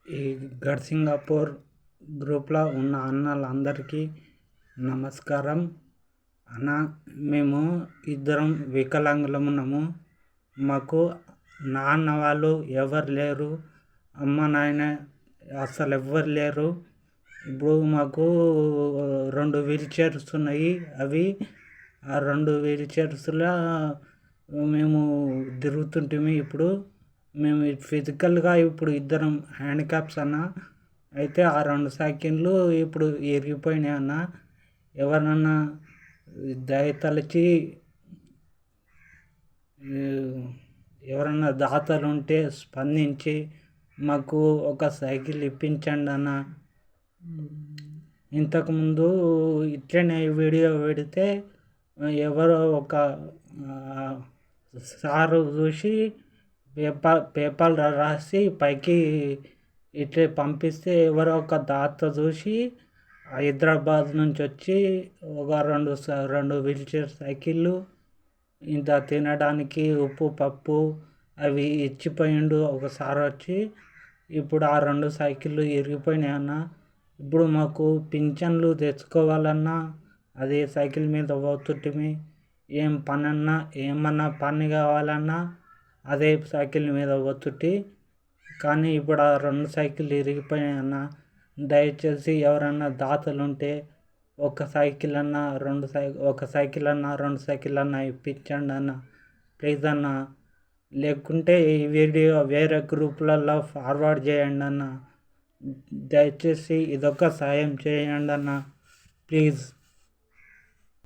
ఈ గడ్సింగాపూర్ గ్రూప్లో ఉన్న అన్నలందరికీ నమస్కారం. అన్న, మేము ఇద్దరం వికలాంగులమున్నాము. మాకు నాన్న వాళ్ళు ఎవరు లేరు, అమ్మ నాయన అసలు ఎవ్వరు లేరు. ఇప్పుడు మాకు 2 వీల్ చైర్స్ ఉన్నాయి. ఆ 2 వీల్ చైర్స్లో మేము తిరుగుతుంటిమి. ఇప్పుడు మేము ఫిజికల్గా ఇప్పుడు ఇద్దరం హ్యాండిక్యాప్స్ అన్న. అయితే ఆ 2 సైకిళ్ళు ఇప్పుడు ఇరిగిపోయినాయి అన్న. ఎవరన్నా దయతలచి ఎవరన్నా దాతలు ఉంటే స్పందించి మాకు ఒక సైకిల్ ఇప్పించండి అన్న. ఇంతకుముందు ఇట్లనే వీడియో పెడితే ఎవరో ఒక సారు చూసి పేపర్ రాసి పైకి ఇట్లా పంపిస్తే ఎవరో ఒక దాత చూసి హైదరాబాద్ నుంచి వచ్చి ఒక 2 వీల్ చైర్ సైకిళ్ళు, ఇంత తినడానికి ఉప్పు పప్పు అవి ఇచ్చిపోయిండు ఒకసారి వచ్చి. ఇప్పుడు ఆ 2 సైకిళ్ళు ఇరిగిపోయినాయి అన్న. ఇప్పుడు మాకు పింఛన్లు తెచ్చుకోవాలన్నా అదే సైకిల్ మీద పోతుంటిమి. ఏమన్నా పని కావాలన్నా అదే సైకిల్ మీద పోతుంటి. కానీ ఇప్పుడు ఆ 2 సైకిళ్ళు ఇరిగిపోయినాయి అన్న. దయచేసి ఎవరన్నా దాతలు ఉంటే ఒక సైకిల్ అన్నా 2 సైకిల్ అన్నా ఇప్పించండి అన్న, ప్లీజ్ అన్న. లేకుంటే ఈ వీడియో వేరే గ్రూపులలో ఫార్వర్డ్ చేయండి అన్న. దయచేసి ఇదొక సాయం చేయండి అన్న, ప్లీజ్.